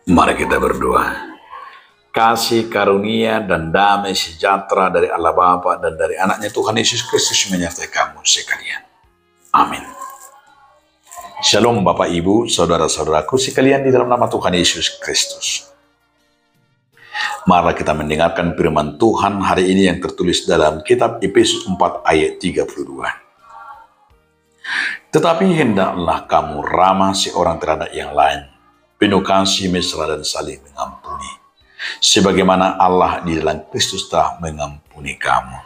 Mari kita berdoa. Kasih karunia dan damai sejahtera dari Allah Bapa dan dari anaknya Tuhan Yesus Kristus menyertai kamu sekalian. Amin. Shalom Bapak Ibu, saudara-saudaraku sekalian di dalam nama Tuhan Yesus Kristus. Mari kita mendengarkan firman Tuhan hari ini yang tertulis dalam kitab Efesus 4 ayat 32. Tetapi hendaklah kamu ramah seorang terhadap yang lain, penuh kasih mesra dan saling mengampuni, sebagaimana Allah di dalam Kristus telah mengampuni kamu.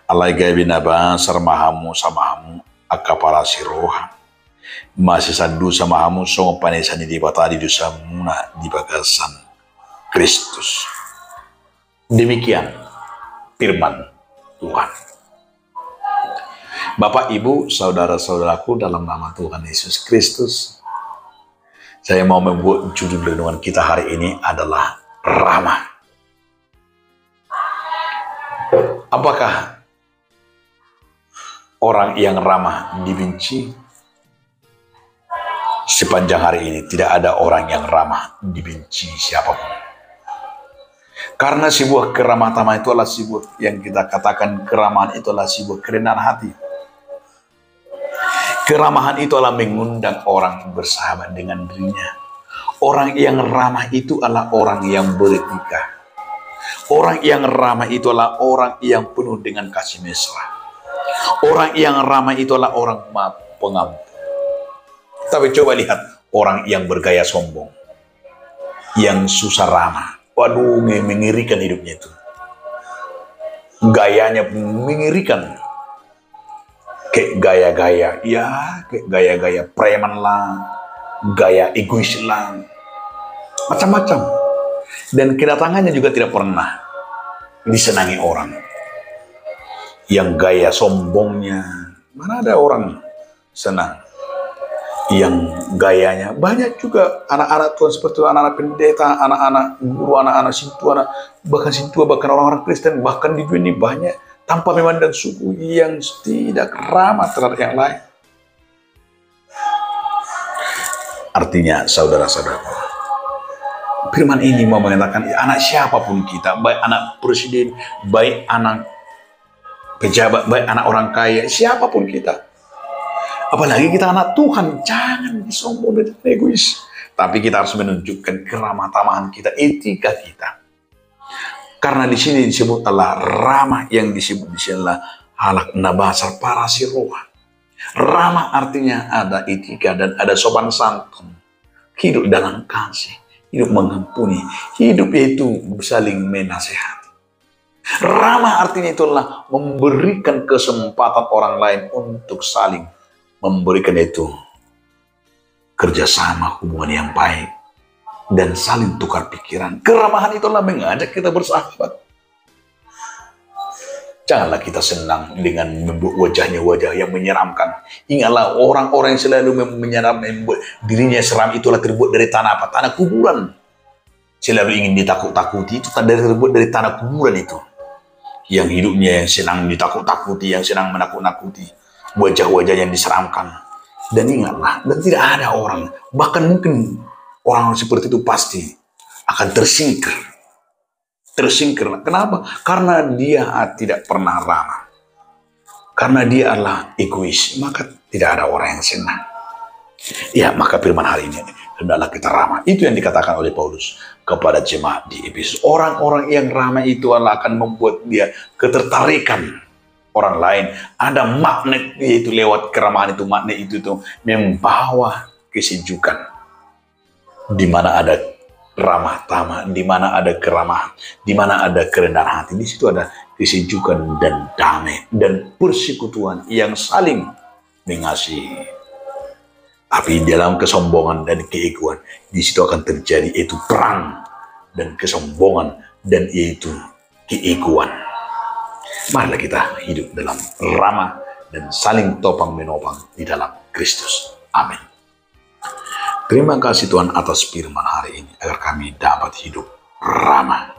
Allah gaib naba sarmahamu samahamu akapara siroha masih sandu samahamu songo panesani di batari dosa muna di bagasan Kristus. Demikian firman Tuhan. Bapak, Ibu, saudara-saudaraku dalam nama Tuhan Yesus Kristus, saya mau membuat judul renungan kita hari ini adalah ramah. Apakah orang yang ramah dibenci? Sepanjang hari ini tidak ada orang yang ramah dibenci siapapun. Karena sebuah keramah tamah itu adalah sebuah yang kita katakan keramahan itu adalah sebuah kerendahan hati. Keramahan itu adalah mengundang orang bersahabat dengan dirinya. Orang yang ramah itu adalah orang yang beretika. Orang yang ramah itu adalah orang yang penuh dengan kasih mesra. Orang yang ramah itu adalah orang pengampun. Tapi coba lihat orang yang bergaya sombong, yang susah ramah. Waduh, mengerikan hidupnya itu. Gayanya mengerikan. Kayak gaya-gaya, kayak gaya-gaya preman lah, gaya egois lah, macam-macam. Dan kedatangannya juga tidak pernah disenangi orang. Yang gaya sombongnya, mana ada orang senang. Yang gayanya, banyak juga anak-anak Tuhan seperti itu, anak-anak pendeta, anak-anak guru, anak-anak sintua, bahkan orang-orang Kristen, bahkan di dunia ini banyak tanpa memandang suku yang tidak ramah terhadap yang lain. Artinya, saudara-saudara, firman ini mau mengatakan anak siapapun kita, baik anak presiden, baik anak pejabat, baik anak orang kaya, siapapun kita. Apalagi kita anak Tuhan, jangan sombong dan egois. Tapi kita harus menunjukkan keramah tamahan kita, etika kita. Karena di sini disebut adalah ramah, yang disebut di sini adalah halak nabasar parasiroha. Ramah artinya ada etika dan ada sopan santun. Hidup dalam kasih, hidup mengampuni, hidup yaitu saling menasehati. Ramah artinya itulah memberikan kesempatan orang lain untuk saling memberikan itu kerjasama, hubungan yang baik, dan saling tukar pikiran. Keramahan itulah mengajak kita bersahabat. Janganlah kita senang dengan membuat wajah yang menyeramkan. Ingatlah orang-orang yang selalu membuat dirinya seram itulah terbuat dari tanah apa? Tanah kuburan. Selalu ingin ditakut-takuti, itu terbuat dari tanah kuburan itu. Yang hidupnya yang senang ditakut-takuti, yang senang menakut-nakuti. Wajah-wajah yang diseramkan. Dan ingatlah, dan tidak ada orang, bahkan mungkin orang seperti itu pasti akan tersingkir. Kenapa? Karena dia tidak pernah ramah. Karena dia adalah egois, maka tidak ada orang yang senang. Ya, maka firman hari ini, hendaklah kita ramah. Itu yang dikatakan oleh Paulus kepada jemaat di Efesus. Orang-orang yang ramah itu adalah akan membuat dia ketertarikan orang lain. Ada magnet, yaitu lewat keramahan itu, magnet itu membawa kesejukan. Di mana ada ramah tamah, di mana ada keramahan, di mana ada kerendahan hati, di situ ada kesejukan dan damai dan persekutuan yang saling mengasihi. Tapi dalam kesombongan dan keegoan, di situ akan terjadi yaitu perang dan kesombongan dan yaitu keegoan. Marilah kita hidup dalam ramah dan saling topang menopang di dalam Kristus. Amin. Terima kasih Tuhan atas firman hari ini, agar kami dapat hidup ramah.